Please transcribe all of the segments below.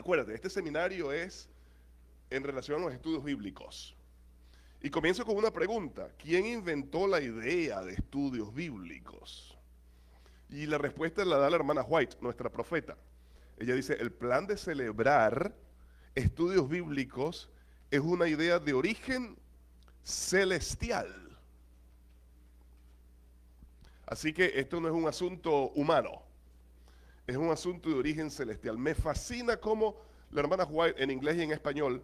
Acuérdate, este seminario es en relación a los estudios bíblicos. Y comienzo con una pregunta. ¿Quién inventó la idea de estudios bíblicos? Y la respuesta la da la hermana White, nuestra profeta. Ella dice, el plan de celebrar estudios bíblicos es una idea de origen celestial. Así que esto no es un asunto humano, es un asunto de origen celestial. Me fascina cómo la hermana White en inglés y en español,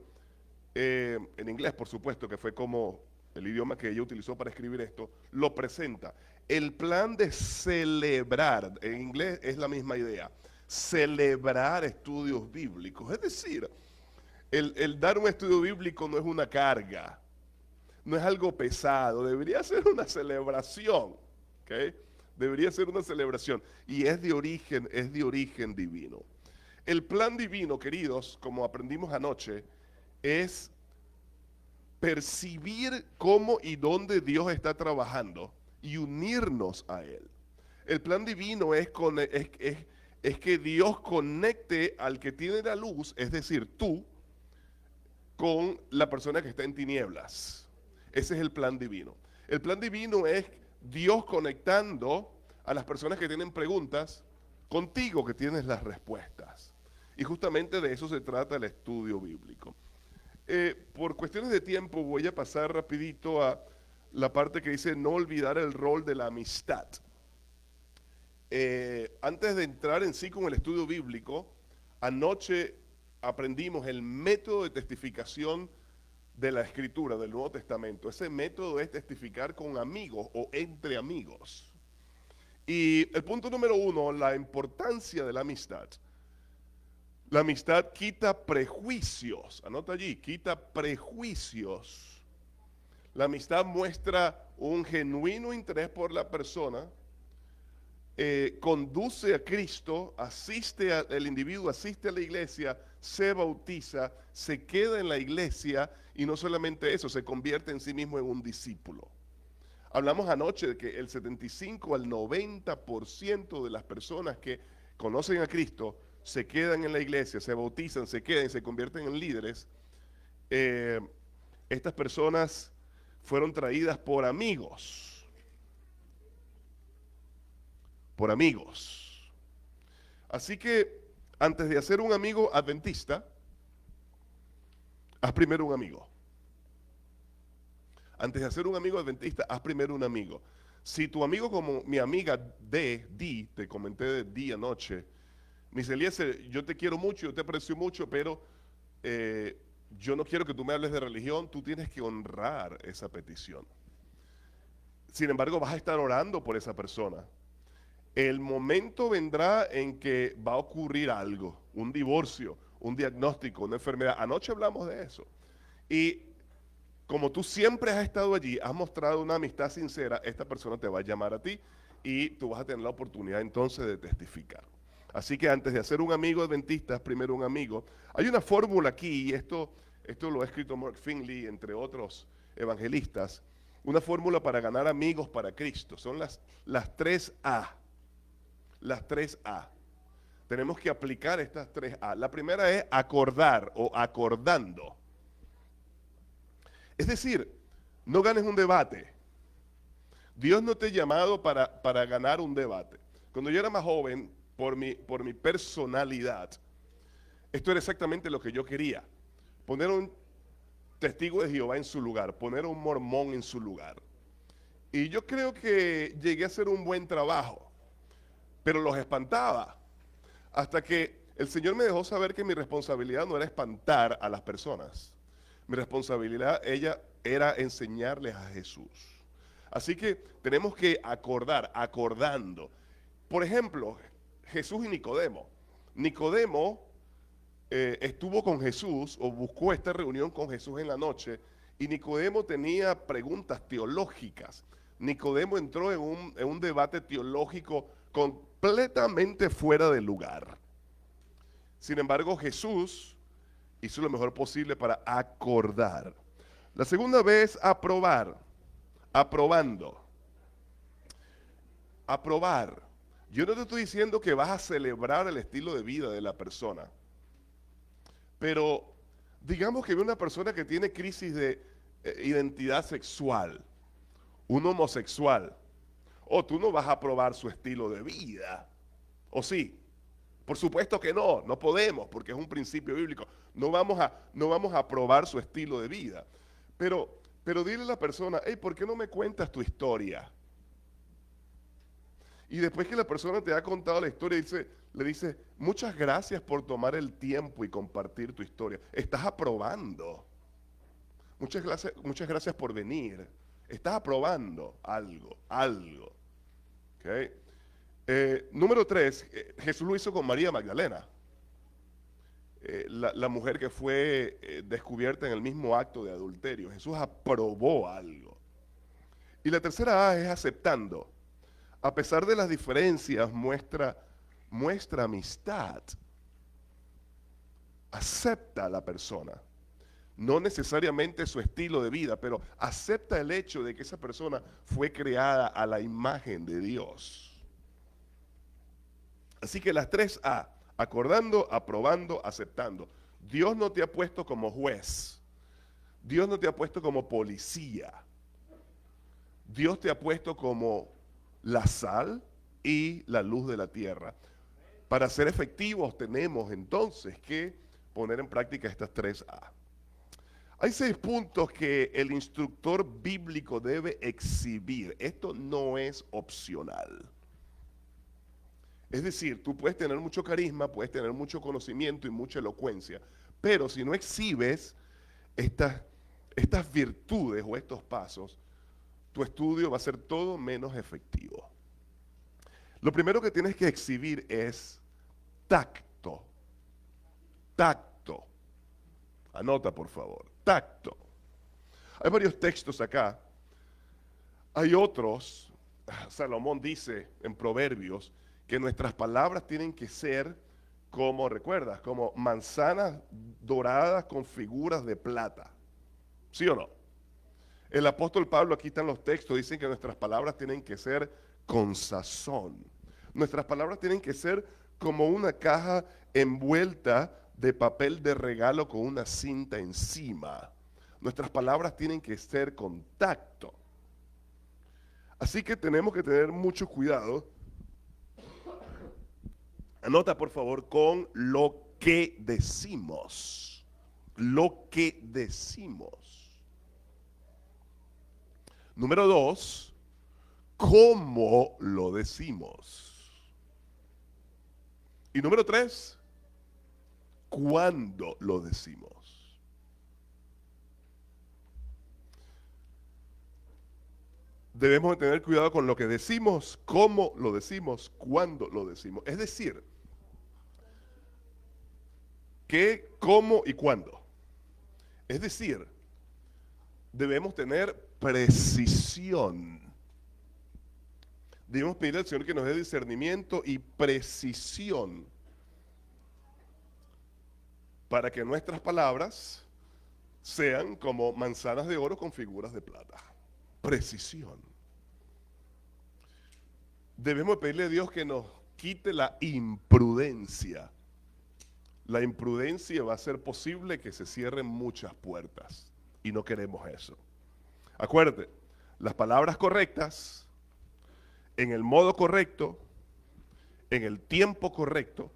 en inglés por supuesto, que fue como el idioma que ella utilizó para escribir esto, lo presenta. El plan de celebrar, en inglés es la misma idea, celebrar estudios bíblicos. Es decir, el dar un estudio bíblico no es una carga, no es algo pesado, debería ser una celebración, ¿ok? Debería ser una celebración y es de origen divino. El plan divino, queridos, como aprendimos anoche, es percibir cómo y dónde Dios está trabajando y unirnos a Él. El plan divino es que Dios conecte al que tiene la luz, es decir, tú, con la persona que está en tinieblas. Ese es el plan divino. El plan divino es Dios conectando a las personas que tienen preguntas contigo que tienes las respuestas. Y justamente de eso se trata el estudio bíblico. Por cuestiones de tiempo voy a pasar rapidito a la parte que dice no olvidar el rol de la amistad. Antes de entrar en sí con el estudio bíblico, anoche aprendimos el método de testificación de la Escritura, del Nuevo Testamento. Ese método es testificar con amigos o entre amigos. Y el punto número 1, la importancia de la amistad. La amistad quita prejuicios, anota allí, quita prejuicios. La amistad muestra un genuino interés por la persona, conduce a Cristo, el individuo asiste a la iglesia, se bautiza, se queda en la iglesia y no solamente eso, se convierte en sí mismo en un discípulo. Hablamos anoche de que el 75 al 90% de las personas que conocen a Cristo se quedan en la iglesia, se bautizan, se quedan y se convierten en líderes. Estas personas fueron traídas por amigos. Por amigos. Así que antes de hacer un amigo adventista, haz primero un amigo. Antes de hacer un amigo adventista, haz primero un amigo. Si tu amigo, como mi amiga Di, te comenté de Di anoche, me dice, Eliezer, yo te quiero mucho, yo te aprecio mucho, pero yo no quiero que tú me hables de religión, tú tienes que honrar esa petición. Sin embargo, vas a estar orando por esa persona. El momento vendrá en que va a ocurrir algo, un divorcio, un diagnóstico, una enfermedad. Anoche hablamos de eso. Y como tú siempre has estado allí, has mostrado una amistad sincera, esta persona te va a llamar a ti y tú vas a tener la oportunidad entonces de testificar. Así que antes de hacer un amigo adventista, haz primero un amigo. Hay una fórmula aquí, y esto lo ha escrito Mark Finley, entre otros evangelistas, una fórmula para ganar amigos para Cristo. Son las 3A. Las 3A. Tenemos que aplicar estas 3A. La primera es acordar o acordando. Es decir, no ganes un debate. Dios no te ha llamado para ganar un debate. Cuando yo era más joven, por mi personalidad, esto era exactamente lo que yo quería. Poner un testigo de Jehová en su lugar, poner un mormón en su lugar. Y yo creo que llegué a hacer un buen trabajo, pero los espantaba. Hasta que el Señor me dejó saber que mi responsabilidad no era espantar a las personas. Mi responsabilidad era enseñarles a Jesús. Así que tenemos que acordando. Por ejemplo, Jesús y Nicodemo. Nicodemo estuvo con Jesús o buscó esta reunión con Jesús en la noche y Nicodemo tenía preguntas teológicas. Nicodemo entró en un debate teológico completamente fuera de lugar. Sin embargo, Jesús hizo lo mejor posible para acordar. La segunda vez, aprobar. Aprobando. Aprobar. Yo no te estoy diciendo que vas a celebrar el estilo de vida de la persona. Pero digamos que una persona que tiene crisis de identidad sexual, un homosexual, o tú no vas a probar su estilo de vida, ¿o sí? Por supuesto que no, no podemos, porque es un principio bíblico. No vamos a probar su estilo de vida. Pero dile a la persona, hey, ¿por qué no me cuentas tu historia? Y después que la persona te ha contado la historia, le dice, muchas gracias por tomar el tiempo y compartir tu historia. Estás aprobando. Muchas gracias por venir. Estás aprobando algo. ¿Ok? Número 3, Jesús lo hizo con María Magdalena, la mujer que fue descubierta en el mismo acto de adulterio. Jesús aprobó algo. Y la tercera A es aceptando. A pesar de las diferencias, muestra amistad. Acepta a la persona. No necesariamente su estilo de vida, pero acepta el hecho de que esa persona fue creada a la imagen de Dios. Así que las 3 A, acordando, aprobando, aceptando. Dios no te ha puesto como juez. Dios no te ha puesto como policía. Dios te ha puesto como la sal y la luz de la tierra. Para ser efectivos tenemos entonces que poner en práctica estas 3 A. Hay 6 puntos que el instructor bíblico debe exhibir. Esto no es opcional. Es decir, tú puedes tener mucho carisma, puedes tener mucho conocimiento y mucha elocuencia, pero si no exhibes estas virtudes o estos pasos, tu estudio va a ser todo menos efectivo. Lo primero que tienes que exhibir es tacto. Tacto. Anota, por favor. Tacto. Hay varios textos acá. Hay otros. Salomón dice en Proverbios que nuestras palabras tienen que ser como, ¿recuerdas? Como manzanas doradas con figuras de plata. ¿Sí o no? El apóstol Pablo, aquí están los textos, dicen que nuestras palabras tienen que ser con sazón. Nuestras palabras tienen que ser como una caja envuelta de papel de regalo con una cinta encima. Nuestras palabras tienen que ser con tacto. Así que tenemos que tener mucho cuidado. Anota, por favor, con lo que decimos. Lo que decimos. Número 2, cómo lo decimos. Y número 3, cuándo lo decimos. Debemos de tener cuidado con lo que decimos, cómo lo decimos, cuándo lo decimos. Es decir, qué, cómo y cuándo. Es decir, debemos tener precisión. Debemos pedir al Señor que nos dé discernimiento y precisión para que nuestras palabras sean como manzanas de oro con figuras de plata. Precisión. Debemos pedirle a Dios que nos quite la imprudencia. La imprudencia va a hacer posible que se cierren muchas puertas y no queremos eso. Acuérdate, las palabras correctas, en el modo correcto, en el tiempo correcto,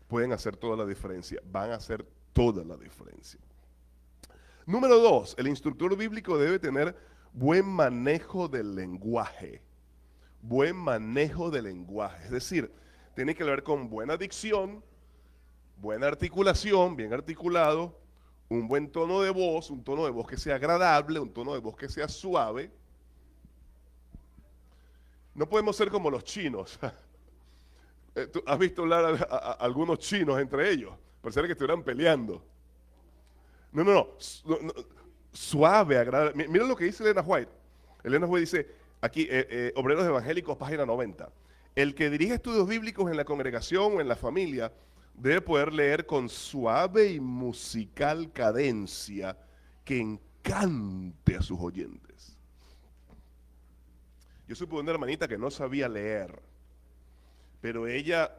pueden hacer toda la diferencia, van a hacer toda la diferencia. Número 2, el instructor bíblico debe tener buen manejo del lenguaje. Buen manejo del lenguaje, es decir, tiene que ver con buena dicción, buena articulación, bien articulado, un buen tono de voz, un tono de voz que sea agradable, un tono de voz que sea suave. No podemos ser como los chinos. ¿Tú has visto hablar a algunos chinos entre ellos? Pareciera que estuvieran peleando. No. Suave, agradable. Mira lo que dice Elena White. Elena White dice, aquí, Obreros Evangélicos, página 90. El que dirige estudios bíblicos en la congregación o en la familia debe poder leer con suave y musical cadencia que encante a sus oyentes. Yo supe una hermanita que no sabía leer, pero ella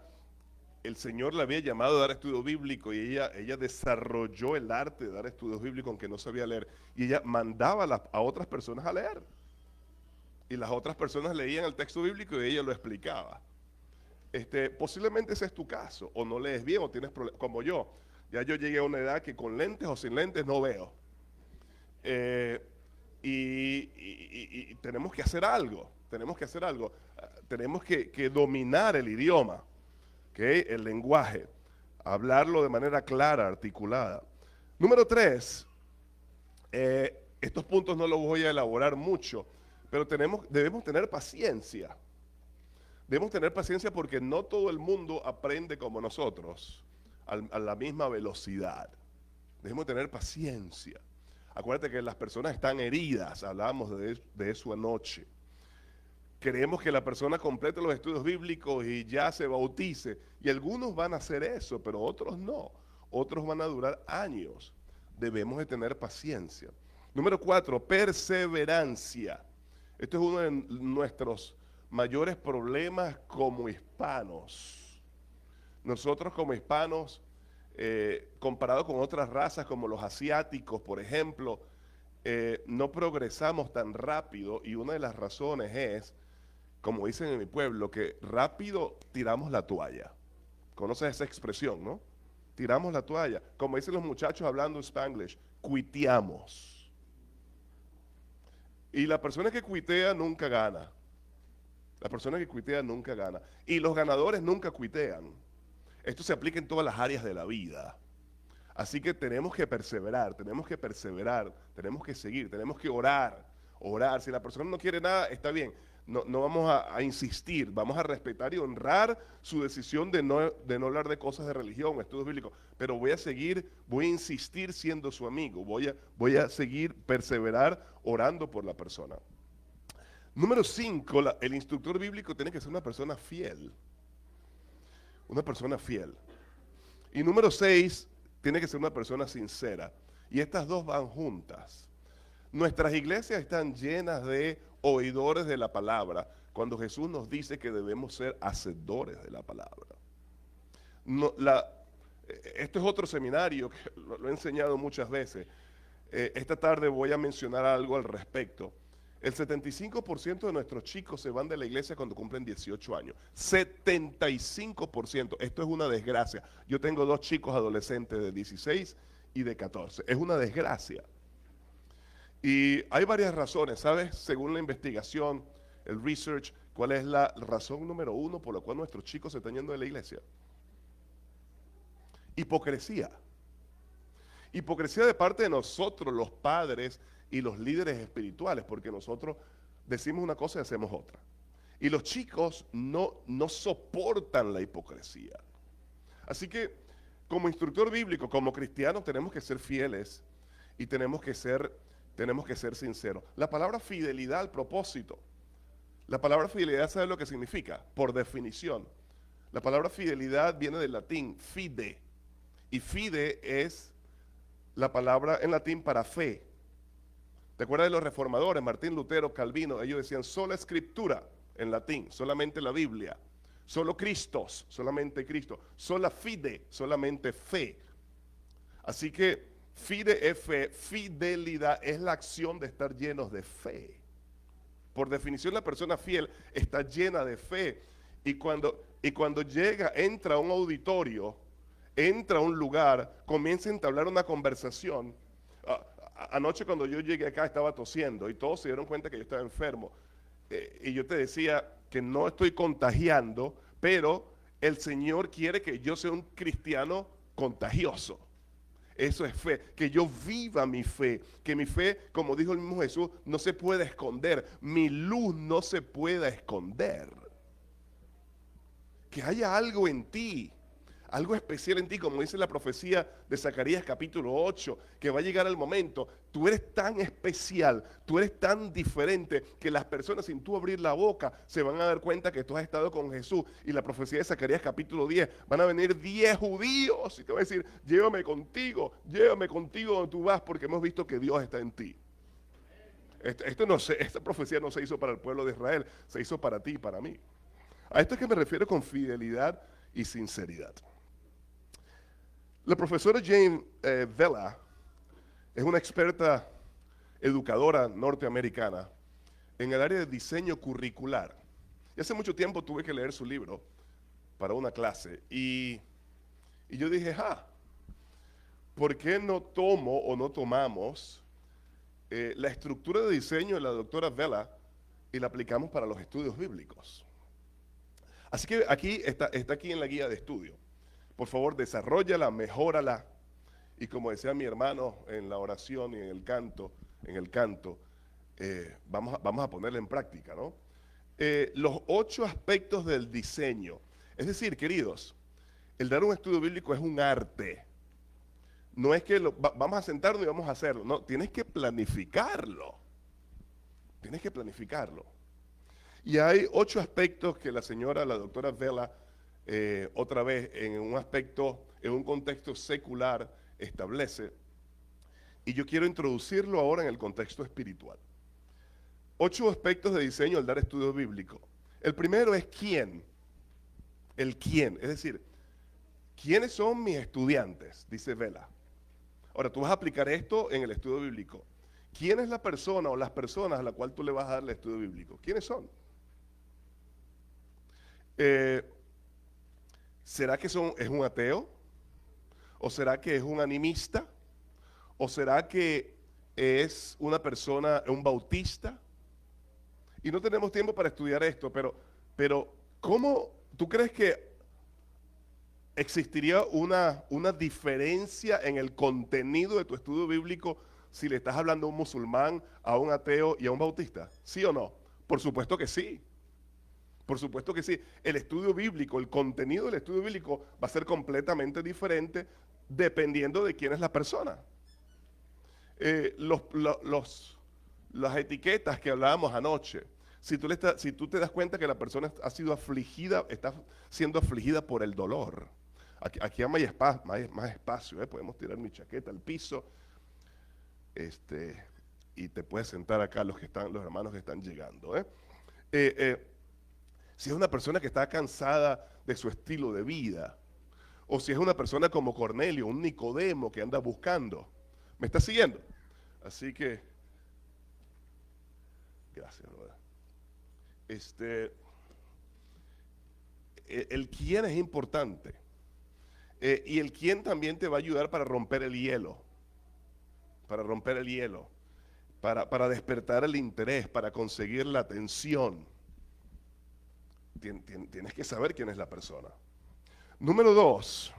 el Señor la había llamado a dar estudio bíblico y ella desarrolló el arte de dar estudios bíblicos aunque no sabía leer. Y ella mandaba a otras personas a leer. Y las otras personas leían el texto bíblico y ella lo explicaba. Posiblemente ese es tu caso, o no lees bien o tienes problemas, como yo. Ya yo llegué a una edad que con lentes o sin lentes no veo. Eh, y tenemos que hacer algo, tenemos que dominar el idioma, ¿okay? El lenguaje, hablarlo de manera clara, articulada. Número 3, estos puntos no los voy a elaborar mucho, pero debemos tener paciencia. Debemos tener paciencia porque no todo el mundo aprende como nosotros, a la misma velocidad. Debemos tener paciencia. Acuérdate que las personas están heridas, hablábamos de eso anoche. Queremos que la persona complete los estudios bíblicos y ya se bautice. Y algunos van a hacer eso, pero otros no. Otros van a durar años. Debemos de tener paciencia. Número 4, perseverancia. Esto es uno de nuestros mayores problemas como hispanos. Nosotros como hispanos, comparado con otras razas como los asiáticos, por ejemplo, no progresamos tan rápido y una de las razones es, como dicen en mi pueblo, que rápido tiramos la toalla. ¿Conoces esa expresión, no? Tiramos la toalla. Como dicen los muchachos hablando Spanglish, cuiteamos. Y la persona que cuitea nunca gana. La persona que cuitea nunca gana. Y los ganadores nunca cuitean. Esto se aplica en todas las áreas de la vida. Así que tenemos que perseverar, tenemos que seguir, tenemos que orar. Si la persona no quiere nada, está bien. No vamos a insistir, vamos a respetar y honrar su decisión de no hablar de cosas de religión, estudios bíblicos. Pero voy a insistir siendo su amigo, voy a seguir, perseverar orando por la persona. Número 5, el instructor bíblico tiene que ser una persona fiel. Una persona fiel. Y número 6, tiene que ser una persona sincera. Y estas dos van juntas. Nuestras iglesias están llenas de oidores de la palabra, cuando Jesús nos dice que debemos ser hacedores de la palabra. Esto es otro seminario que lo he enseñado muchas veces. Esta tarde voy a mencionar algo al respecto. El 75% de nuestros chicos se van de la iglesia cuando cumplen 18 años. 75%. Esto es una desgracia. Yo tengo 2 chicos adolescentes de 16 y de 14. Es una desgracia. Y hay varias razones, ¿sabes? Según la investigación, el research, ¿cuál es la razón número 1 por la cual nuestros chicos se están yendo de la iglesia? Hipocresía. Hipocresía de parte de nosotros, los padres y los líderes espirituales, porque nosotros decimos una cosa y hacemos otra. Y los chicos no soportan la hipocresía. Así que, como instructor bíblico, como cristianos, tenemos que ser fieles y tenemos que ser sinceros. La palabra fidelidad al propósito. La palabra fidelidad, ¿sabe lo que significa? Por definición. La palabra fidelidad viene del latín fide. Y fide es la palabra en latín para fe. ¿Te acuerdas de los reformadores? Martín Lutero, Calvino, ellos decían sola escritura en latín, solamente la Biblia. Solo Christos, solamente Cristo. Sola fide, solamente fe. Así que fide es fe, fidelidad es la acción de estar llenos de fe. Por definición, la persona fiel está llena de fe. Y cuando entra a un auditorio, entra a un lugar, comienza a entablar una conversación. Anoche cuando yo llegué acá estaba tosiendo y todos se dieron cuenta que yo estaba enfermo. Y yo te decía que no estoy contagiando, pero el Señor quiere que yo sea un cristiano contagioso. Eso es fe, que yo viva mi fe, que mi fe, como dijo el mismo Jesús, no se puede esconder, mi luz no se pueda esconder. Que haya algo en ti, algo especial en ti, como dice la profecía de Zacarías capítulo 8, que va a llegar el momento, tú eres tan especial, tú eres tan diferente, que las personas sin tú abrir la boca se van a dar cuenta que tú has estado con Jesús. Y la profecía de Zacarías capítulo 10, van a venir 10 judíos y te van a decir, llévame contigo donde tú vas, porque hemos visto que Dios está en ti. Esta profecía no se hizo para el pueblo de Israel, se hizo para ti y para mí. A esto es que me refiero con fidelidad y sinceridad. La profesora Jane Vela es una experta educadora norteamericana en el área de diseño curricular. Y hace mucho tiempo tuve que leer su libro para una clase y yo dije, ¿por qué no tomo o no tomamos la estructura de diseño de la doctora Vela y la aplicamos para los estudios bíblicos? Así que está aquí en la guía de estudio. Por favor, desarróllala, mejórala. Y como decía mi hermano en la oración y en el canto, vamos a ponerla en práctica, ¿no? Los 8 aspectos del diseño. Es decir, queridos, el dar un estudio bíblico es un arte. No es que vamos a sentarnos y vamos a hacerlo. No, tienes que planificarlo. Tienes que planificarlo. Y hay 8 aspectos que la doctora Vela, otra vez en un aspecto, en un contexto secular, establece. Y yo quiero introducirlo ahora en el contexto espiritual. 8 aspectos de diseño al dar estudio bíblico. El primero es quién. El quién, es decir, ¿quiénes son mis estudiantes? Dice Vela. Ahora, tú vas a aplicar esto en el estudio bíblico. ¿Quién es la persona o las personas a la cual tú le vas a dar el estudio bíblico? ¿Quiénes son? ¿Será que es un ateo? ¿O será que es un animista? ¿O será que es una persona, un bautista? Y no tenemos tiempo para estudiar esto, pero ¿cómo tú crees que existiría una diferencia en el contenido de tu estudio bíblico si le estás hablando a un musulmán, a un ateo y a un bautista? ¿Sí o no? Por supuesto que sí. Por supuesto que sí. El estudio bíblico, el contenido del estudio bíblico va a ser completamente diferente dependiendo de quién es la persona. Las etiquetas que hablábamos anoche, si tú te das cuenta que la persona ha sido afligida, está siendo afligida por el dolor. Aquí hay más espacio, podemos tirar mi chaqueta al piso, y te puedes sentar acá los hermanos que están llegando. Si es una persona que está cansada de su estilo de vida, o si es una persona como Cornelio, un Nicodemo que anda buscando. ¿Me está siguiendo? Así que, gracias, brother. El quién es importante. Y el quién también te va a ayudar para romper el hielo. Para romper el hielo. Para despertar el interés, para conseguir la atención. Tienes que saber quién es la persona. Número 2.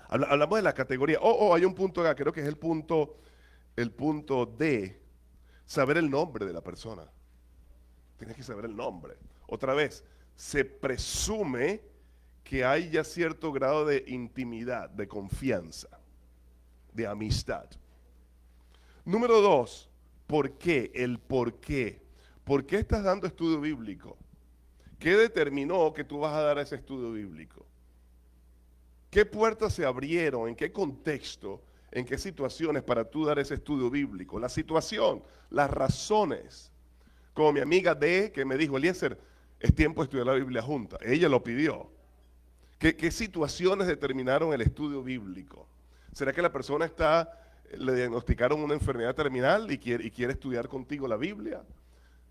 Hablamos de la categoría. Hay un punto acá, creo que es el punto D. Saber el nombre de la persona. Tienes que saber el nombre. Otra vez, se presume que hay ya cierto grado de intimidad, de confianza, de amistad. Número 2, ¿por qué? El por qué. ¿Por qué estás dando estudio bíblico? ¿Qué determinó que tú vas a dar ese estudio bíblico? ¿Qué puertas se abrieron? ¿En qué contexto? ¿En qué situaciones para tú dar ese estudio bíblico? La situación, las razones. Como mi amiga D, que me dijo, Eliezer, es tiempo de estudiar la Biblia junta. Ella lo pidió. ¿Qué situaciones determinaron el estudio bíblico? ¿Será que la persona le diagnosticaron una enfermedad terminal y quiere estudiar contigo la Biblia?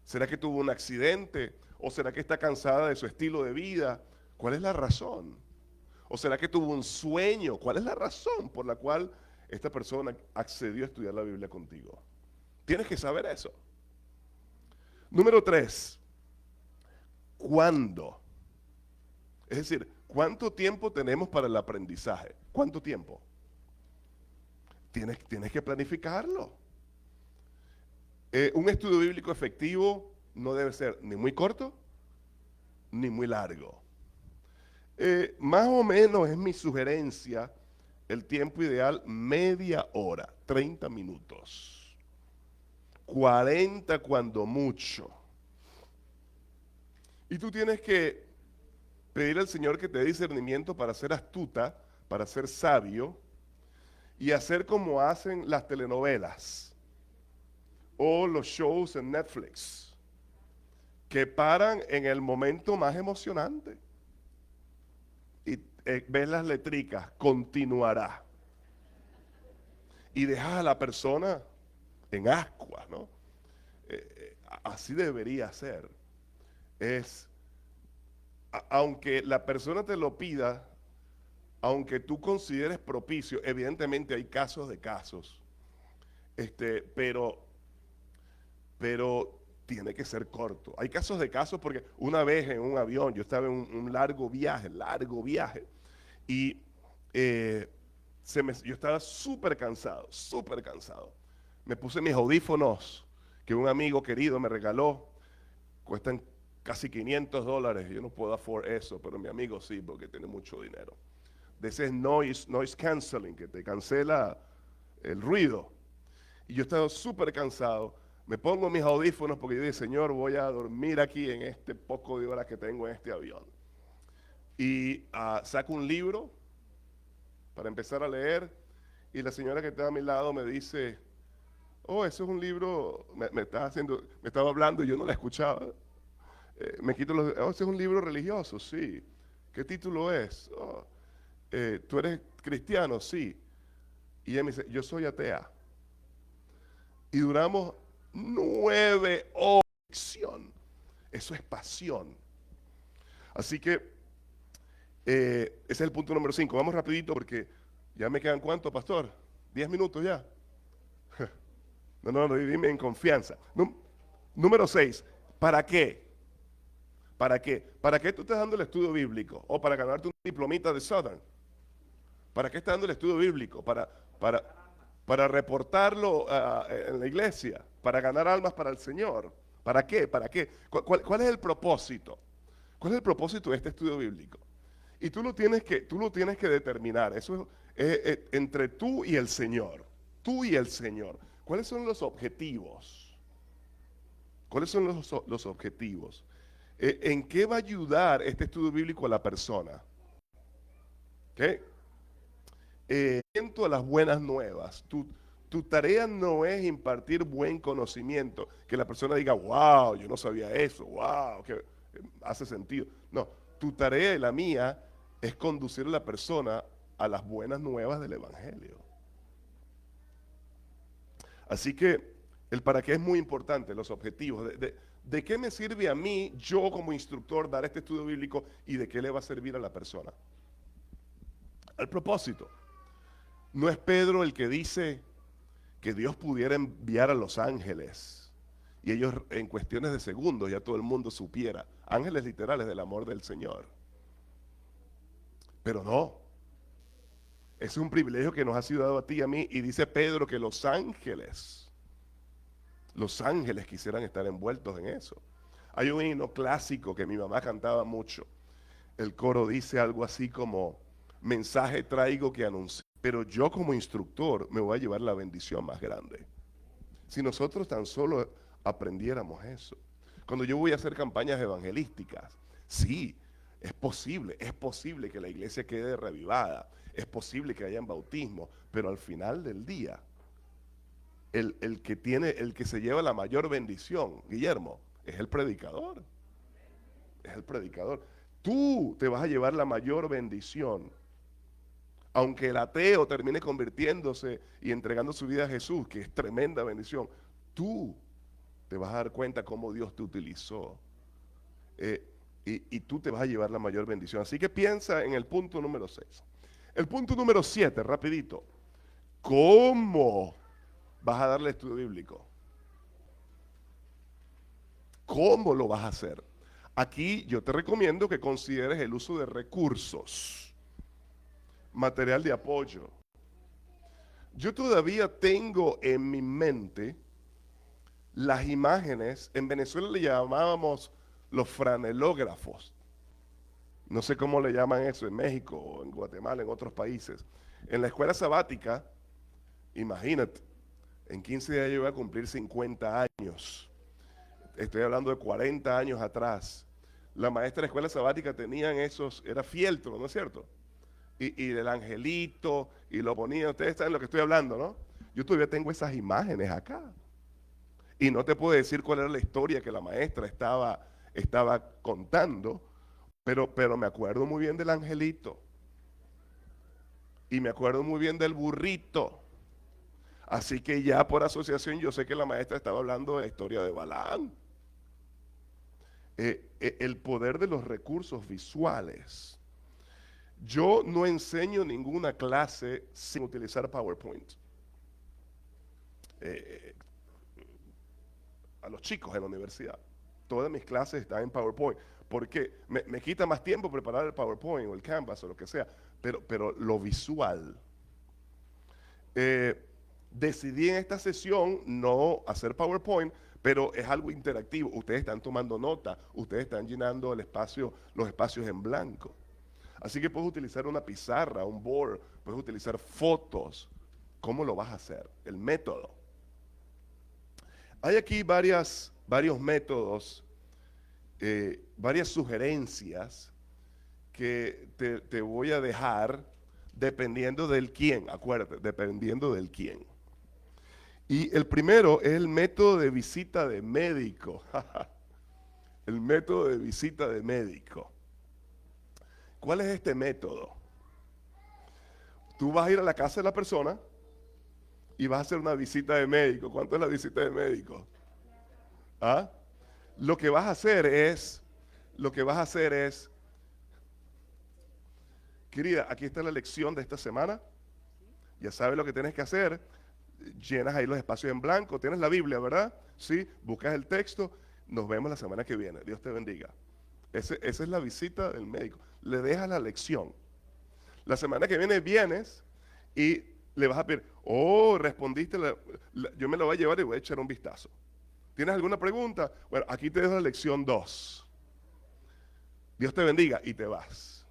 ¿Será que tuvo un accidente? ¿O será que está cansada de su estilo de vida? ¿Cuál es la razón? ¿O será que tuvo un sueño? ¿Cuál es la razón por la cual esta persona accedió a estudiar la Biblia contigo? Tienes que saber eso. Número 3, ¿cuándo? Es decir, ¿cuánto tiempo tenemos para el aprendizaje? ¿Cuánto tiempo? Tienes que planificarlo. Un estudio bíblico efectivo no debe ser ni muy corto ni muy largo. Más o menos es mi sugerencia, el tiempo ideal, media hora, 30 minutos. 40 cuando mucho. Y tú tienes que pedir al Señor que te dé discernimiento para ser astuta, para ser sabio y hacer como hacen las telenovelas o los shows en Netflix, que paran en el momento más emocionante. ves las letricas, continuará. Y dejas a la persona en ascuas, ¿no? Así debería ser. Es, aunque la persona te lo pida, aunque tú consideres propicio, evidentemente hay casos de casos, pero tiene que ser corto. Hay casos de casos porque una vez en un avión, yo estaba en un largo viaje, y eh, yo estaba súper cansado, súper cansado. Me puse mis audífonos que un amigo querido me regaló, cuestan casi $500. Yo no puedo afford eso, pero mi amigo sí, porque tiene mucho dinero. De ese noise canceling, que te cancela el ruido. Y yo estaba súper cansado. Me pongo mis audífonos porque yo dije, Señor, voy a dormir aquí en este poco de horas que tengo en este avión. Y saco un libro para empezar a leer. Y la señora que estaba a mi lado me dice, oh, eso es un libro, me estaba hablando y yo no la escuchaba. Me quito oh, ese es un libro religioso, sí. ¿Qué título es? Oh, ¿tú eres cristiano? Sí. Y ella me dice, yo soy atea. Y duramos 9 horas de lección. Eso es pasión. Así que ese es el punto número 5. Vamos rapidito porque ya me quedan ¿cuánto, pastor? 10 minutos ya. No, dime en confianza. Número 6. ¿Para qué? ¿Para qué? ¿Para qué tú estás dando el estudio bíblico? ¿O para ganarte un diplomita de Southern? ¿Para qué estás dando el estudio bíblico? Para, para reportarlo en la iglesia, para ganar almas para el Señor. ¿Para qué? ¿Para qué? ¿Cuál es el propósito? ¿Cuál es el propósito de este estudio bíblico? Y tú lo tienes que determinar. Eso es entre tú y el Señor. Tú y el Señor. ¿Cuáles son los objetivos? ¿Cuáles son los objetivos? ¿En qué va a ayudar este estudio bíblico a la persona? ¿Qué? A las buenas nuevas. Tu tarea no es impartir buen conocimiento, que la persona diga, wow, yo no sabía eso, wow, que hace sentido. No, tu tarea y la mía es conducir a la persona a las buenas nuevas del Evangelio. Así que el para qué es muy importante, los objetivos. ¿De qué me sirve a mí, yo como instructor, dar este estudio bíblico y de qué le va a servir a la persona? Al propósito. No es Pedro el que dice que Dios pudiera enviar a los ángeles y ellos en cuestiones de segundos ya todo el mundo supiera. Ángeles literales del amor del Señor. Pero no. Es un privilegio que nos ha sido dado a ti y a mí. Y dice Pedro que los ángeles quisieran estar envueltos en eso. Hay un himno clásico que mi mamá cantaba mucho. El coro dice algo así como, mensaje traigo que anunciar, pero yo como instructor me voy a llevar la bendición más grande. Si nosotros tan solo aprendiéramos eso. Cuando yo voy a hacer campañas evangelísticas, sí, es posible que la iglesia quede revivada, es posible que hayan bautismo, pero al final del día, el que se lleva la mayor bendición, Guillermo, es el predicador. Es el predicador. Tú te vas a llevar la mayor bendición. Aunque el ateo termine convirtiéndose y entregando su vida a Jesús, que es tremenda bendición, tú te vas a dar cuenta cómo Dios te utilizó. Y tú te vas a llevar la mayor bendición. Así que piensa en el punto número 6. El punto número 7, rapidito. ¿Cómo vas a darle estudio bíblico? ¿Cómo lo vas a hacer? Aquí yo te recomiendo que consideres el uso de recursos, material de apoyo. Yo todavía tengo en mi mente las imágenes, en Venezuela le llamábamos los franelógrafos. No sé cómo le llaman eso en México o en Guatemala, en otros países. En la escuela sabática, imagínate, en 15 días yo voy a cumplir 50 años. Estoy hablando de 40 años atrás. La maestra de escuela sabática tenían esos, era fieltro, ¿no es cierto? Y el angelito, y lo ponía, ustedes saben lo que estoy hablando, ¿no? Yo todavía tengo esas imágenes acá. Y no te puedo decir cuál era la historia que la maestra estaba contando, pero me acuerdo muy bien del angelito. Y me acuerdo muy bien del burrito. Así que ya por asociación yo sé que la maestra estaba hablando de la historia de Balaam. El poder de los recursos visuales. Yo no enseño ninguna clase sin utilizar PowerPoint. Eh, a los chicos en la universidad. Todas mis clases están en PowerPoint. Porque me quita más tiempo preparar el PowerPoint o el Canvas o lo que sea. Pero lo visual. Eh, Decidí en esta sesión no hacer PowerPoint, pero es algo interactivo. Ustedes están tomando nota, ustedes están llenando el espacio, los espacios en blanco. Así que puedes utilizar una pizarra, un board, puedes utilizar fotos. ¿Cómo lo vas a hacer? El método. Hay aquí varios métodos, varias sugerencias que te voy a dejar dependiendo del quién, acuérdate, dependiendo del quién. Y el primero es el método de visita de médico. El método de visita de médico. ¿Cuál es este método? Tú vas a ir a la casa de la persona y vas a hacer una visita de médico. ¿Cuánto es la visita de médico? ¿Ah? Lo que vas a hacer es, querida, aquí está la lección de esta semana. Ya sabes lo que tienes que hacer. Llenas ahí los espacios en blanco. Tienes la Biblia, ¿verdad? Sí. Buscas el texto. Nos vemos la semana que viene. Dios te bendiga. Esa es la visita del médico. Le dejas la lección. La semana que viene vienes y le vas a pedir, respondiste, yo me lo voy a llevar y voy a echar un vistazo. ¿Tienes alguna pregunta? Bueno, aquí te dejo la lección 2. Dios te bendiga y te vas.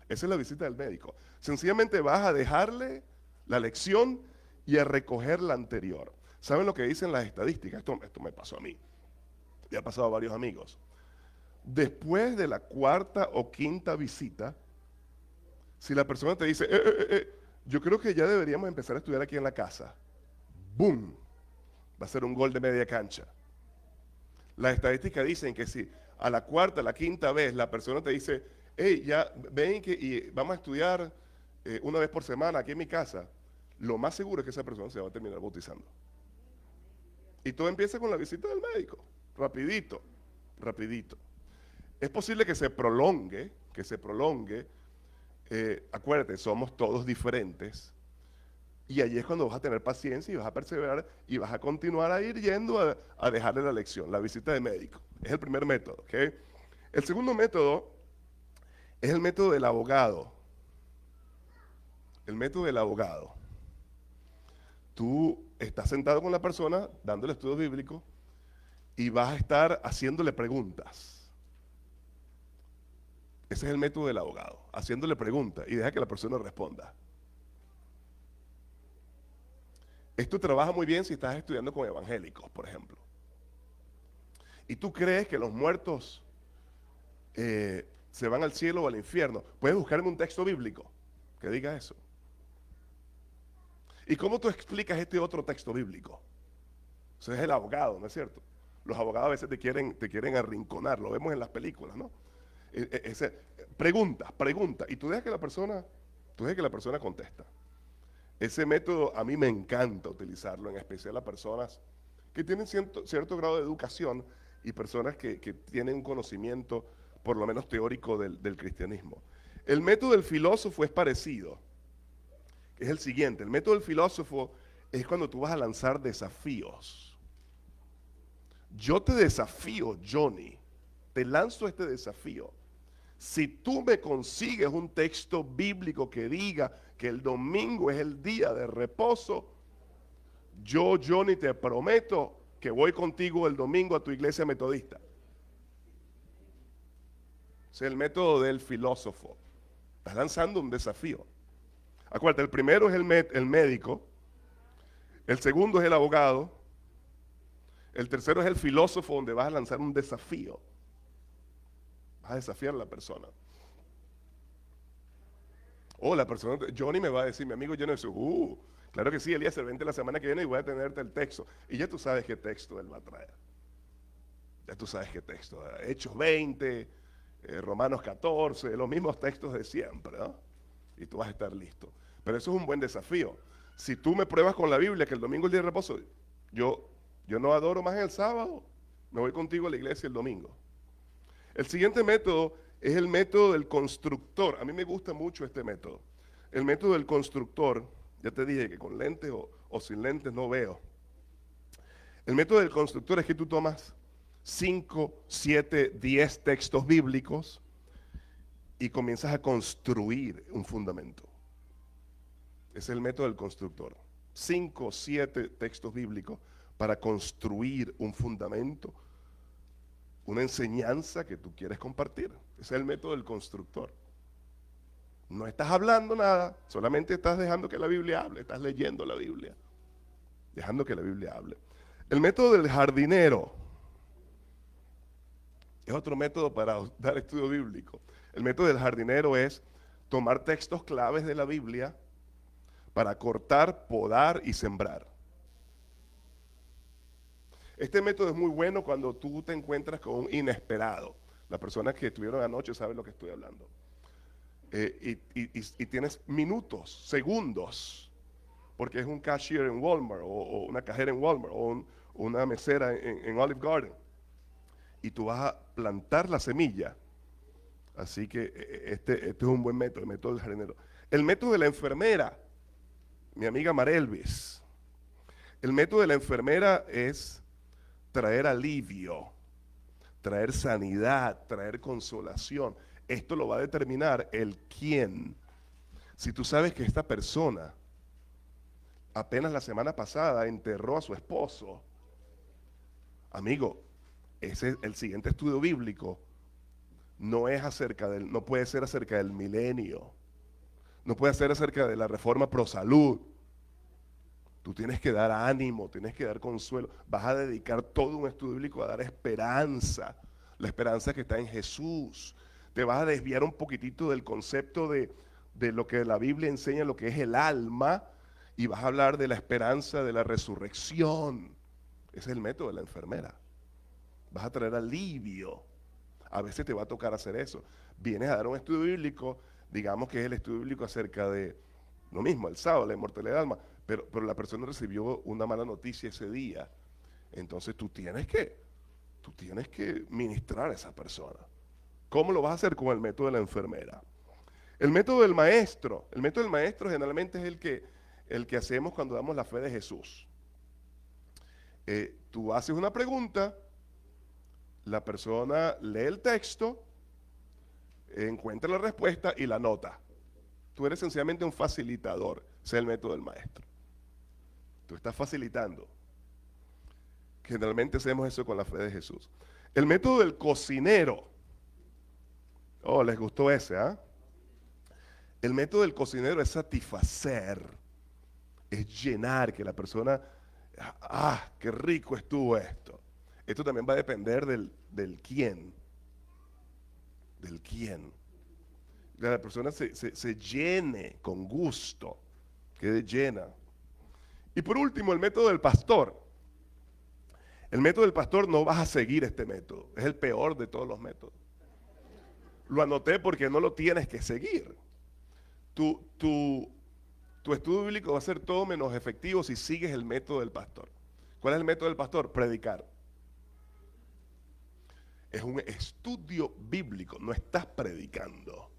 Esa es la visita del médico. Sencillamente vas a dejarle la lección y a recoger la anterior. ¿Saben lo que dicen las estadísticas? Esto me pasó a mí. Le ha pasado a varios amigos. Después de la cuarta o quinta visita, si la persona te dice, yo creo que ya deberíamos empezar a estudiar aquí en la casa, ¡boom! Va a ser un gol de media cancha. Las estadísticas dicen que si a la cuarta, a la quinta vez la persona te dice, hey, ya ven y vamos a estudiar una vez por semana aquí en mi casa, lo más seguro es que esa persona se va a terminar bautizando. Y todo empieza con la visita del médico, rapidito, rapidito. Es posible que se prolongue, acuérdate, somos todos diferentes. Y allí es cuando vas a tener paciencia y vas a perseverar y vas a continuar a ir yendo a dejarle la lección, la visita de médico. Es el primer método, ¿ok? El segundo método es el método del abogado. El método del abogado. Tú estás sentado con la persona dándole estudio bíblico y vas a estar haciéndole preguntas. Ese es el método del abogado, haciéndole preguntas y deja que la persona responda. Esto trabaja muy bien si estás estudiando con evangélicos, por ejemplo. Y tú crees que los muertos se van al cielo o al infierno. Puedes buscarme un texto bíblico que diga eso. ¿Y cómo tú explicas este otro texto bíblico? Ese es el abogado, ¿no es cierto? Los abogados a veces te quieren arrinconar, lo vemos en las películas, ¿no? Pregunta, y tú dejas que la persona contesta. Ese método a mí me encanta utilizarlo, en especial a personas que tienen cierto grado de educación y personas que tienen un conocimiento, por lo menos teórico, del cristianismo. El método del filósofo es parecido. Es el siguiente, el método del filósofo es cuando tú vas a lanzar desafíos. Yo te desafío, Johnny, te lanzo este desafío. Si tú me consigues un texto bíblico que diga que el domingo es el día de reposo, yo, Johnny, te prometo que voy contigo el domingo a tu iglesia metodista. Ese es el método del filósofo. Estás lanzando un desafío. Acuérdate, el primero es el médico, el segundo es el abogado, el tercero es el filósofo, donde vas a lanzar un desafío. Vas a desafiar a la persona. O la persona, Johnny me va a decir, mi amigo Johnny, claro que sí, Elías, vente la semana que viene y voy a tenerte el texto. Y ya tú sabes qué texto él va a traer. Ya tú sabes qué texto. Hechos 20, Romanos 14, los mismos textos de siempre, ¿no? Y tú vas a estar listo. Pero eso es un buen desafío. Si tú me pruebas con la Biblia que el domingo es el día de reposo, yo, yo no adoro más el sábado, me voy contigo a la iglesia el domingo. El siguiente método es el método del constructor. A mí me gusta mucho este método. El método del constructor, ya te dije que con lentes o sin lentes no veo. El método del constructor es que tú tomas 5, 7, 10 textos bíblicos y comienzas a construir un fundamento. Ese es el método del constructor. 5, 7 textos bíblicos para construir un fundamento, una enseñanza que tú quieres compartir. Ese es el método del constructor. No estás hablando nada, solamente estás dejando que la Biblia hable, estás leyendo la Biblia, dejando que la Biblia hable. El método del jardinero es otro método para dar estudio bíblico. El método del jardinero es tomar textos claves de la Biblia para cortar, podar y sembrar. Este método es muy bueno cuando tú te encuentras con un inesperado. Las personas que estuvieron anoche saben lo que estoy hablando. Y tienes minutos, segundos, porque es un cashier en Walmart o una cajera en Walmart o una mesera en Olive Garden. Y tú vas a plantar la semilla. Así que este es un buen método, el método del jardinero. El método de la enfermera, mi amiga Marelvis. El método de la enfermera es traer alivio, traer sanidad, traer consolación. Esto lo va a determinar el quién. Si tú sabes que esta persona apenas la semana pasada enterró a su esposo, amigo, ese el siguiente estudio bíblico no es no puede ser acerca del milenio, no puede ser acerca de la reforma pro salud. Tú tienes que dar ánimo, tienes que dar consuelo. Vas a dedicar todo un estudio bíblico a dar esperanza, la esperanza que está en Jesús. Te vas a desviar un poquitito del concepto de lo que la Biblia enseña, lo que es el alma, y vas a hablar de la esperanza de la resurrección. Ese es el método de la enfermera. Vas a traer alivio. A veces te va a tocar hacer eso. Vienes a dar un estudio bíblico, digamos que es el estudio bíblico acerca de lo mismo, el sábado, la inmortalidad del alma, pero la persona recibió una mala noticia ese día. Entonces tú tienes que ministrar a esa persona. ¿Cómo lo vas a hacer? Con el método de la enfermera. El método del maestro generalmente es el que hacemos cuando damos la fe de Jesús. Tú haces una pregunta, la persona lee el texto, encuentra la respuesta y la anota. Tú eres sencillamente un facilitador, ese es el método del maestro. Tú estás facilitando. Generalmente hacemos eso con la fe de Jesús. El método del cocinero. Oh, les gustó ese, ¿ah? El método del cocinero es satisfacer, es llenar, que la persona, qué rico estuvo esto. Esto también va a depender del quién. Del quién. Que la persona se llene con gusto, quede llena. Y por último, el método del pastor. El método del pastor no vas a seguir este método, es el peor de todos los métodos. Lo anoté porque no lo tienes que seguir. Tu estudio bíblico va a ser todo menos efectivo si sigues el método del pastor. ¿Cuál es el método del pastor? Predicar. Es un estudio bíblico, no estás predicando.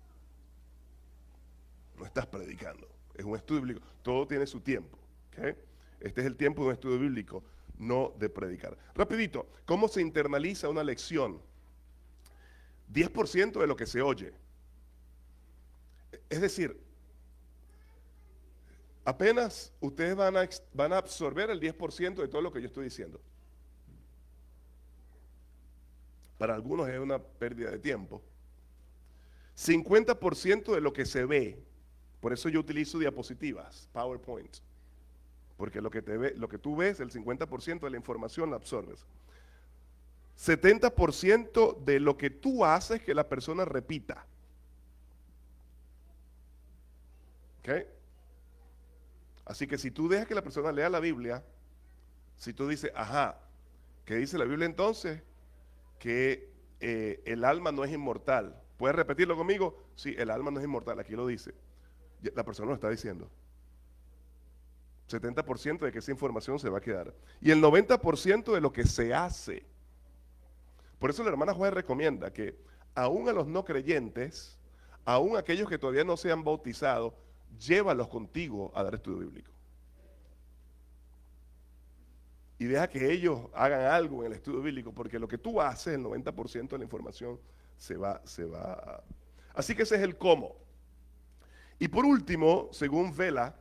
No estás predicando, es un estudio bíblico. Todo tiene su tiempo. ¿Okay? Este es el tiempo de un estudio bíblico, no de predicar. Rapidito, ¿cómo se internaliza una lección? 10% de lo que se oye. Es decir, apenas ustedes van a absorber el 10% de todo lo que yo estoy diciendo. Para algunos es una pérdida de tiempo. 50% de lo que se ve, por eso yo utilizo diapositivas, PowerPoint, porque lo que tú ves, el 50% de la información la absorbes. 70% de lo que tú haces que la persona repita. ¿Ok? Así que si tú dejas que la persona lea la Biblia, si tú dices, ¿qué dice la Biblia entonces? Que el alma no es inmortal. ¿Puedes repetirlo conmigo? Sí, el alma no es inmortal, aquí lo dice. La persona lo está diciendo. 70% de que esa información se va a quedar. Y el 90% de lo que se hace. Por eso la hermana Juárez recomienda que aún a los no creyentes, aún a aquellos que todavía no se han bautizado, llévalos contigo a dar estudio bíblico. Y deja que ellos hagan algo en el estudio bíblico, porque lo que tú haces, el 90% de la información se va. Así que ese es el cómo. Y por último, según Vela,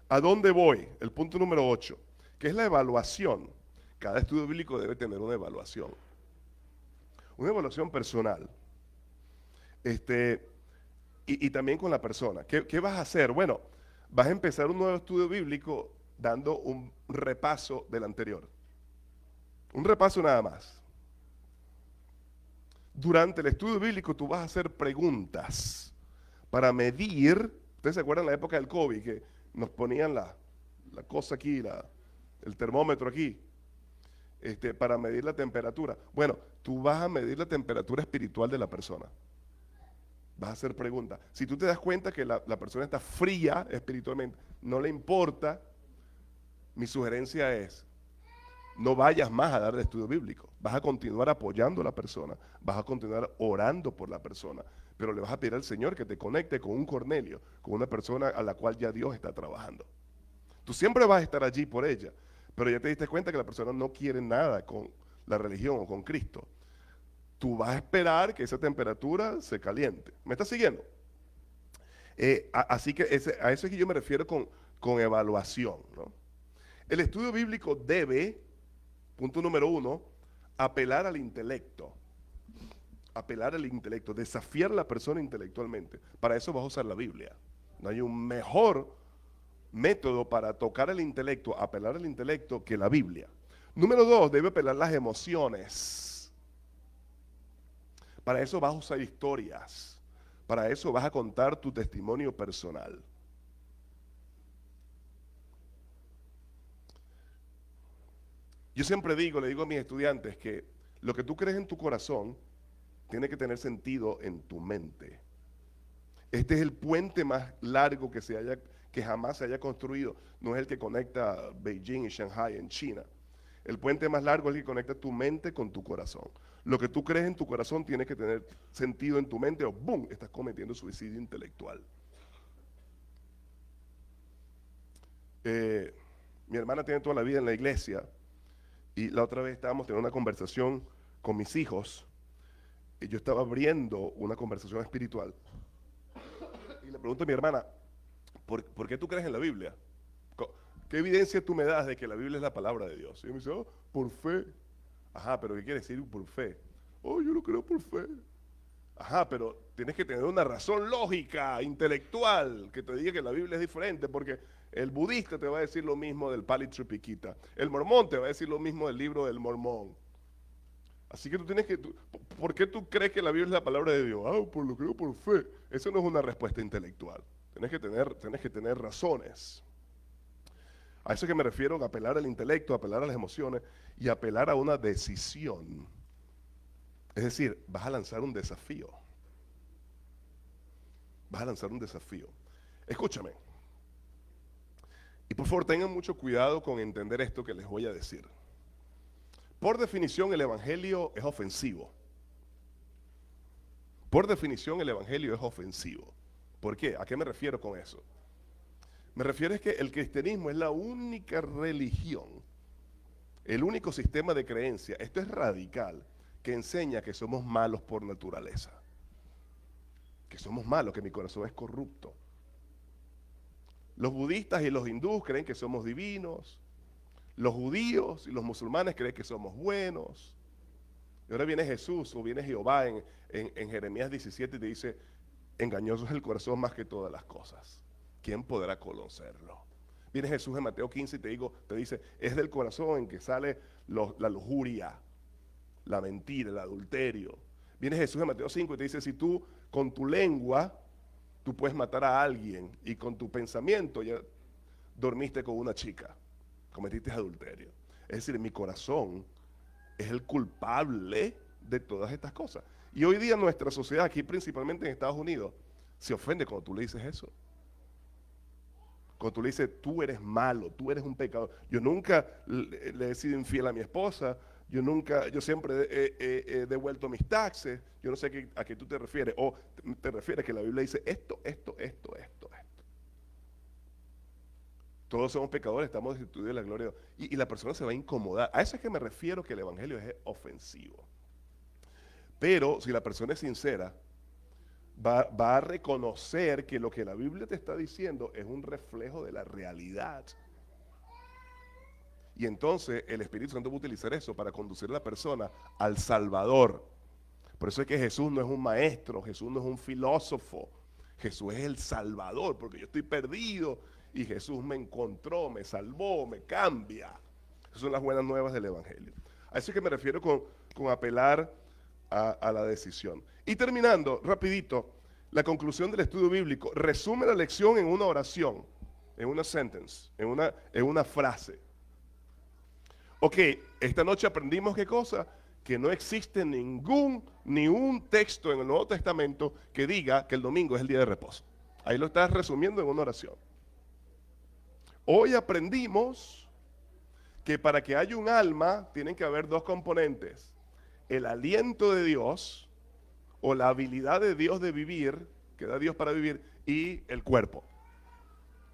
¿a dónde voy? El punto número 8, que es la evaluación. Cada estudio bíblico debe tener una evaluación personal. Y también con la persona. ¿Qué vas a hacer? Bueno, vas a empezar un nuevo estudio bíblico dando un repaso del anterior. Un repaso nada más. Durante el estudio bíblico tú vas a hacer preguntas para medir. ¿Ustedes se acuerdan de la época del COVID que nos ponían la cosa aquí, el termómetro aquí, para medir la temperatura? Bueno, tú vas a medir la temperatura espiritual de la persona. Vas a hacer preguntas. Si tú te das cuenta que la persona está fría espiritualmente, no le importa, mi sugerencia es, no vayas más a dar el estudio bíblico. Vas a continuar apoyando a la persona, vas a continuar orando por la persona, pero le vas a pedir al Señor que te conecte con un Cornelio, con una persona a la cual ya Dios está trabajando. Tú siempre vas a estar allí por ella, pero ya te diste cuenta que la persona no quiere nada con la religión o con Cristo. Tú vas a esperar que esa temperatura se caliente. ¿Me estás siguiendo? Así que a eso es que yo me refiero con evaluación, ¿no? El estudio bíblico debe, punto número 1, apelar al intelecto. Apelar al intelecto, desafiar a la persona intelectualmente. Para eso vas a usar la Biblia. No hay un mejor método para tocar el intelecto, apelar al intelecto, que la Biblia. Número 2, debe apelar las emociones. Para eso vas a usar historias. Para eso vas a contar tu testimonio personal. Yo siempre le digo a mis estudiantes que lo que tú crees en tu corazón tiene que tener sentido en tu mente. Este es el puente más largo que jamás se haya construido. No es el que conecta Beijing y Shanghai en China. El puente más largo es el que conecta tu mente con tu corazón. Lo que tú crees en tu corazón tiene que tener sentido en tu mente o ¡boom! Estás cometiendo suicidio intelectual. Mi hermana tiene toda la vida en la iglesia. Y la otra vez estábamos teniendo una conversación con mis hijos y yo estaba abriendo una conversación espiritual. Y le pregunto a mi hermana, ¿por qué tú crees en la Biblia? ¿Qué evidencia tú me das de que la Biblia es la palabra de Dios? Y me dice, por fe. Ajá, pero ¿qué quiere decir por fe? Yo lo creo por fe. Ajá, pero tienes que tener una razón lógica, intelectual, que te diga que la Biblia es diferente, porque el budista te va a decir lo mismo del Pali Tripitaka, el mormón te va a decir lo mismo del libro del mormón. Así que ¿por qué tú crees que la Biblia es la palabra de Dios? Pues lo creo por fe. Eso no es una respuesta intelectual. Tienes que tener razones. A eso que me refiero, apelar al intelecto, apelar a las emociones y apelar a una decisión. Es decir, vas a lanzar un desafío. Vas a lanzar un desafío. Escúchame. Y por favor tengan mucho cuidado con entender esto que les voy a decir. Por definición el evangelio es ofensivo. Por definición el evangelio es ofensivo. ¿Por qué? ¿A qué me refiero con eso? Me refiero es que el cristianismo es la única religión, el único sistema de creencia, esto es radical, que enseña que somos malos por naturaleza. Que somos malos, que mi corazón es corrupto. Los budistas y los hindúes creen que somos divinos. Los judíos y los musulmanes creen que somos buenos. Y ahora viene Jesús o viene Jehová en Jeremías 17 y te dice, engañoso es el corazón más que todas las cosas. ¿Quién podrá conocerlo? Viene Jesús en Mateo 15 y te dice, es del corazón en que sale la lujuria, la mentira, el adulterio. Viene Jesús en Mateo 5 y te dice, si tú con tu lengua, tú puedes matar a alguien y con tu pensamiento ya dormiste con una chica, cometiste adulterio. Es decir, mi corazón es el culpable de todas estas cosas. Y hoy día nuestra sociedad, aquí principalmente en Estados Unidos, se ofende cuando tú le dices eso. Cuando tú le dices, tú eres malo, tú eres un pecador. Yo nunca le he sido infiel a mi esposa, yo siempre he devuelto mis taxes. Yo no sé a qué tú te refieres. O te refieres que la Biblia dice esto. Todos somos pecadores, estamos destituidos de la gloria de Dios. Y la persona se va a incomodar. A eso es que me refiero que el evangelio es ofensivo. Pero si la persona es sincera, va a reconocer que lo que la Biblia te está diciendo es un reflejo de la realidad. Y entonces el Espíritu Santo va a utilizar eso para conducir a la persona al Salvador. Por eso es que Jesús no es un maestro, Jesús no es un filósofo. Jesús es el Salvador, porque yo estoy perdido y Jesús me encontró, me salvó, me cambia. Esas son las buenas nuevas del Evangelio. A eso es que me refiero con apelar a la decisión. Y terminando, rapidito, la conclusión del estudio bíblico. Resume la lección en una oración, en una sentence, en una frase. Ok, esta noche aprendimos ¿qué cosa? Que no existe ni un texto en el Nuevo Testamento que diga que el domingo es el día de reposo. Ahí lo estás resumiendo en una oración. Hoy aprendimos que para que haya un alma tienen que haber dos componentes. El aliento de Dios o la habilidad de Dios de vivir, que da Dios para vivir, y el cuerpo.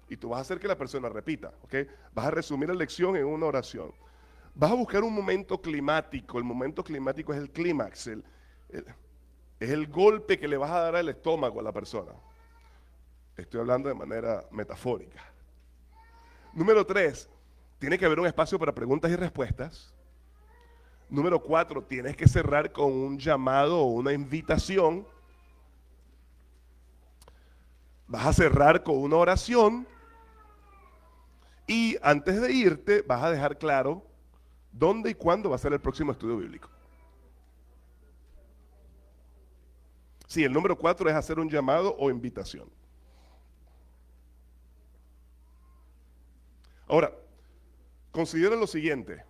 Y tú vas a hacer que la persona repita, ¿ok? Vas a resumir la lección en una oración. Vas a buscar un momento climático. El momento climático es el clímax, es el golpe que le vas a dar al estómago a la persona. Estoy hablando de manera metafórica. Número 3, tiene que haber un espacio para preguntas y respuestas. Número 4, tienes que cerrar con un llamado o una invitación. Vas a cerrar con una oración. Y antes de irte, vas a dejar claro dónde y cuándo va a ser el próximo estudio bíblico. Sí, el número 4 es hacer un llamado o invitación. Ahora, considera lo siguiente.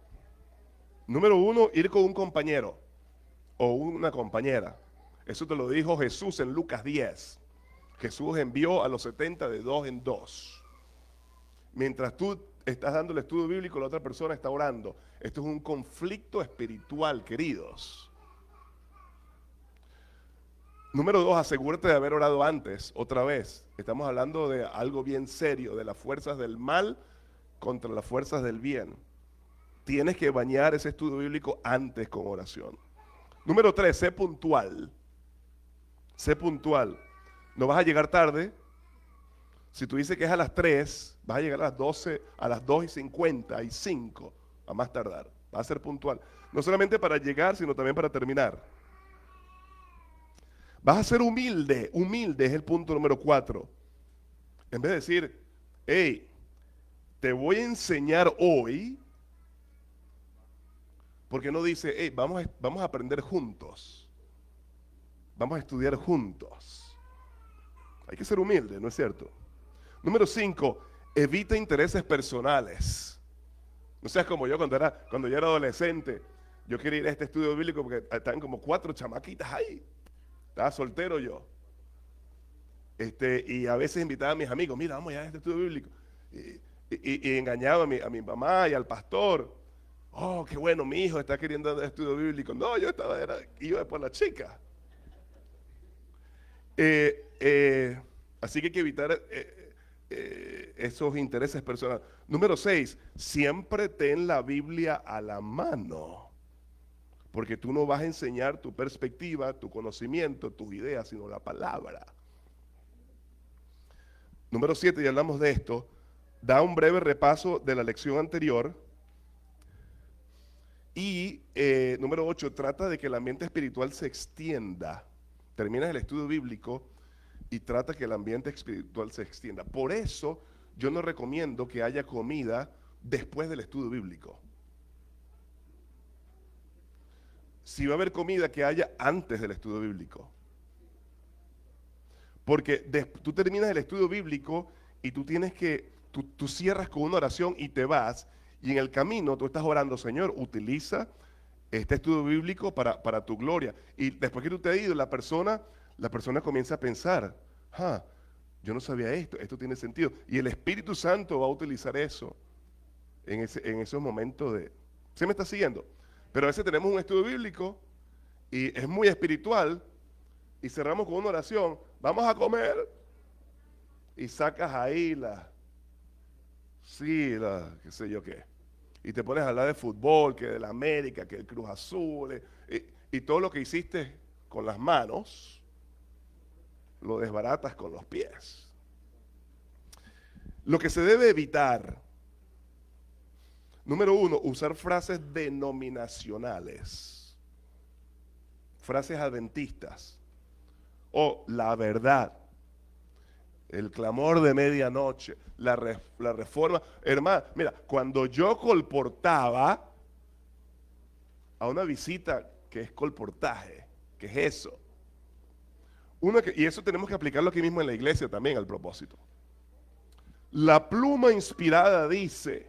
Número 1, ir con un compañero o una compañera. Eso te lo dijo Jesús en Lucas 10. Jesús envió a los 70 de 2 en 2. Mientras tú estás dando el estudio bíblico, la otra persona está orando. Esto es un conflicto espiritual, queridos. Número 2, asegúrate de haber orado antes, otra vez. Estamos hablando de algo bien serio, de las fuerzas del mal contra las fuerzas del bien. Tienes que bañar ese estudio bíblico antes con oración. Número 3, sé puntual. Sé puntual. No vas a llegar tarde. Si tú dices que es a las 3, vas a llegar a las 12, a las 2:55, a más tardar. Vas a ser puntual. No solamente para llegar, sino también para terminar. Vas a ser humilde. Humilde es el punto número 4. En vez de decir, hey, te voy a enseñar hoy, porque no dice, hey, vamos a aprender juntos. Vamos a estudiar juntos. Hay que ser humilde, ¿no es cierto? Número 5, evita intereses personales. No seas como yo cuando yo era adolescente. Yo quería ir a este estudio bíblico porque estaban como 4 chamaquitas ahí. Estaba soltero yo. Y a veces invitaba a mis amigos, mira, vamos allá a este estudio bíblico. Y engañaba a mi mamá y al pastor. Oh, qué bueno, mi hijo está queriendo dar estudio bíblico. No, iba por la chica. Así que hay que evitar esos intereses personales. Número 6, siempre ten la Biblia a la mano. Porque tú no vas a enseñar tu perspectiva, tu conocimiento, tus ideas, sino la palabra. Número 7, ya hablamos de esto. Da un breve repaso de la lección anterior. Y número 8, trata de que el ambiente espiritual se extienda. Terminas el estudio bíblico y trata que el ambiente espiritual se extienda. Por eso yo no recomiendo que haya comida después del estudio bíblico. Si va a haber comida, que haya antes del estudio bíblico. Porque tú terminas el estudio bíblico y tú tú cierras con una oración y te vas, y en el camino tú estás orando, Señor, utiliza este estudio bíblico para tu gloria. Y después que tú te has ido, la persona comienza a pensar, yo no sabía esto tiene sentido. Y el Espíritu Santo va a utilizar eso en esos momentos de... ¿Se me está siguiendo? Pero a veces tenemos un estudio bíblico y es muy espiritual y cerramos con una oración, vamos a comer, y sacas ahí qué sé yo qué, y te pones a hablar de fútbol, que de la América, que el Cruz Azul, y todo lo que hiciste con las manos, lo desbaratas con los pies. Lo que se debe evitar, número uno, usar frases denominacionales, frases adventistas, o la verdad, el clamor de medianoche, la reforma. Hermano, mira, cuando yo colportaba a una visita, que es colportaje, que es eso, y eso tenemos que aplicarlo aquí mismo en la iglesia también al propósito. La pluma inspirada dice,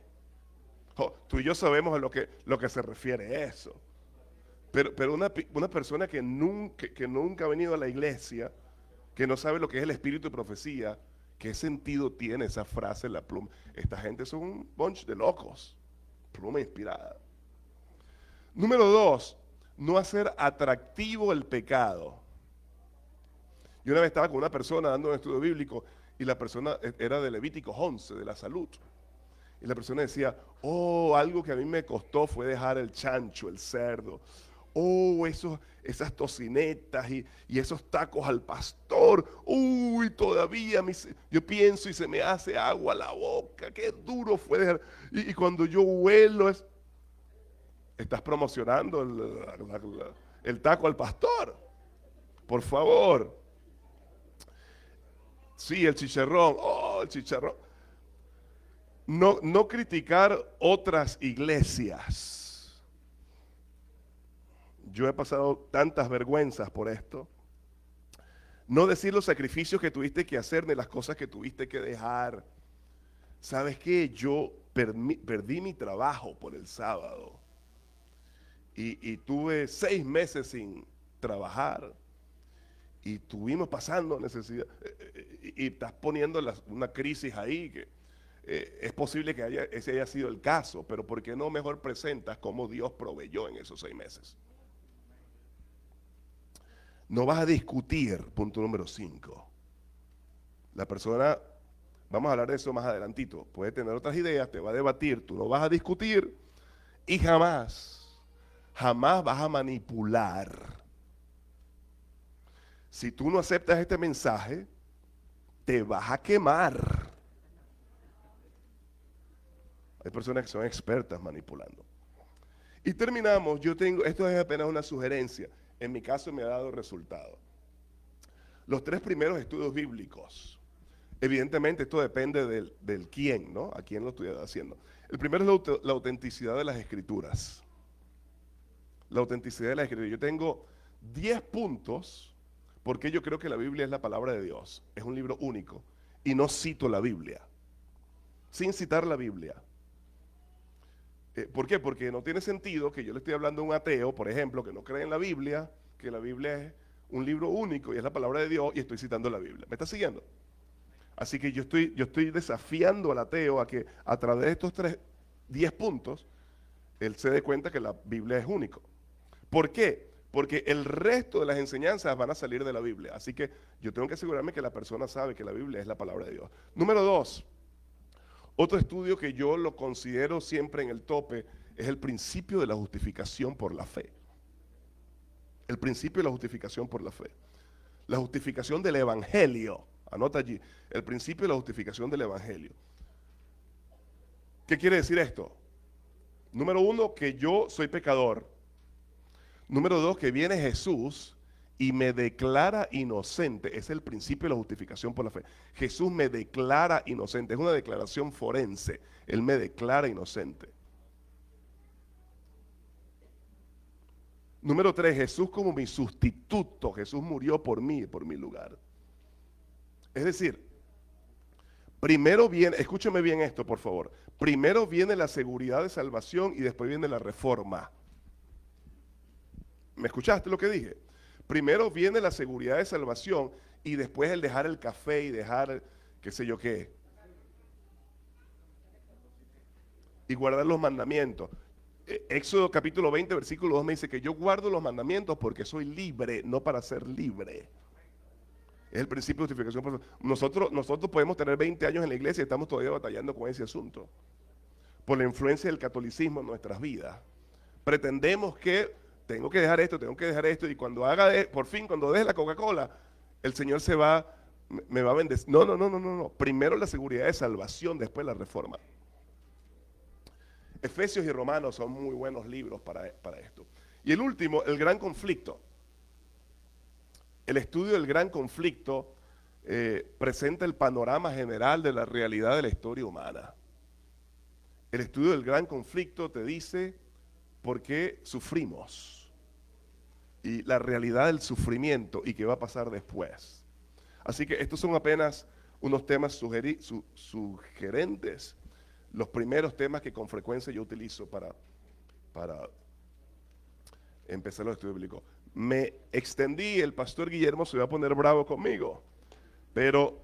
tú y yo sabemos a lo que se refiere eso. Pero una persona que nunca ha venido a la iglesia, que no sabe lo que es el espíritu de profecía, ¿qué sentido tiene esa frase, la pluma? Esta gente son un bunch de locos. Pluma inspirada. Número dos, no hacer atractivo el pecado. Yo una vez estaba con una persona dando un estudio bíblico y la persona era de Levítico 11, de la salud. Y la persona decía, algo que a mí me costó fue dejar el chancho, el cerdo. Esas tocinetas y esos tacos al pastor. Todavía yo pienso y se me hace agua la boca. Qué duro fue dejar. Y cuando yo huelo, estás promocionando el taco al pastor. Por favor. Sí, el chicharrón. El chicharrón. No criticar otras iglesias. Yo he pasado tantas vergüenzas por esto. No decir los sacrificios que tuviste que hacer, ni las cosas que tuviste que dejar. ¿Sabes qué? Yo perdí mi trabajo por el sábado. Y tuve 6 meses sin trabajar. Y estuvimos pasando necesidad. Y estás poniendo una crisis ahí que es posible que ese haya sido el caso, pero ¿por qué no mejor presentas cómo Dios proveyó en esos 6 meses? No vas a discutir, punto número 5. La persona, vamos a hablar de eso más adelantito, puede tener otras ideas, te va a debatir, tú no vas a discutir y jamás vas a manipular. Si tú no aceptas este mensaje, te vas a quemar. Hay personas que son expertas manipulando. Y terminamos, esto es apenas una sugerencia, en mi caso me ha dado resultado. Los 3 primeros estudios bíblicos, evidentemente esto depende del quién, ¿no? A quién lo estoy haciendo. El primero es la autenticidad de las escrituras. La autenticidad de las escrituras. Yo tengo 10 puntos porque yo creo que la Biblia es la palabra de Dios. Es un libro único. Y no cito la Biblia. Sin citar la Biblia. ¿Por qué? Porque no tiene sentido que yo le estoy hablando a un ateo, por ejemplo, que no cree en la Biblia, que la Biblia es un libro único y es la palabra de Dios y estoy citando la Biblia. ¿Me está siguiendo? Así que yo estoy desafiando al ateo a que a través de estos 10 puntos, él se dé cuenta que la Biblia es único. ¿Por qué? Porque el resto de las enseñanzas van a salir de la Biblia. Así que yo tengo que asegurarme que la persona sabe que la Biblia es la palabra de Dios. Número 2. Otro estudio que yo lo considero siempre en el tope es el principio de la justificación por la fe. El principio de la justificación por la fe. La justificación del evangelio. Anota allí. El principio de la justificación del evangelio. ¿Qué quiere decir esto? Número 1, que yo soy pecador. Número 2, que viene Jesús y me declara inocente. Es el principio de la justificación por la fe. Jesús me declara inocente. Es una declaración forense. Él me declara inocente. Número 3, Jesús como mi sustituto. Jesús murió por mí, por mi lugar. Es decir, primero viene, escúcheme bien esto, por favor. Primero viene la seguridad de salvación y después viene la reforma. ¿Me escuchaste lo que dije? Primero viene la seguridad de salvación y después el dejar el café y dejar qué sé yo qué. Y guardar los mandamientos. Éxodo capítulo 20, versículo 2 me dice que yo guardo los mandamientos porque soy libre, no para ser libre. Es el principio de justificación. Nosotros podemos tener 20 años en la iglesia y estamos todavía batallando con ese asunto. Por la influencia del catolicismo en nuestras vidas. Pretendemos que tengo que dejar esto, y cuando por fin, cuando deje la Coca-Cola, el Señor me va a bendecir. No, no, no, no, no, no. Primero la seguridad de salvación, después la reforma. Efesios y Romanos son muy buenos libros para esto. Y el último, el gran conflicto. El estudio del gran conflicto presenta el panorama general de la realidad de la historia humana. El estudio del gran conflicto te dice por qué sufrimos y la realidad del sufrimiento y qué va a pasar después. Así que estos son apenas unos temas sugerentes, los primeros temas que con frecuencia yo utilizo para empezar los estudios bíblicos. Me extendí, el pastor Guillermo se va a poner bravo conmigo, pero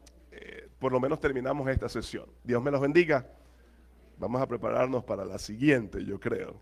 por lo menos terminamos esta sesión. Dios me los bendiga. Vamos a prepararnos para la siguiente, yo creo.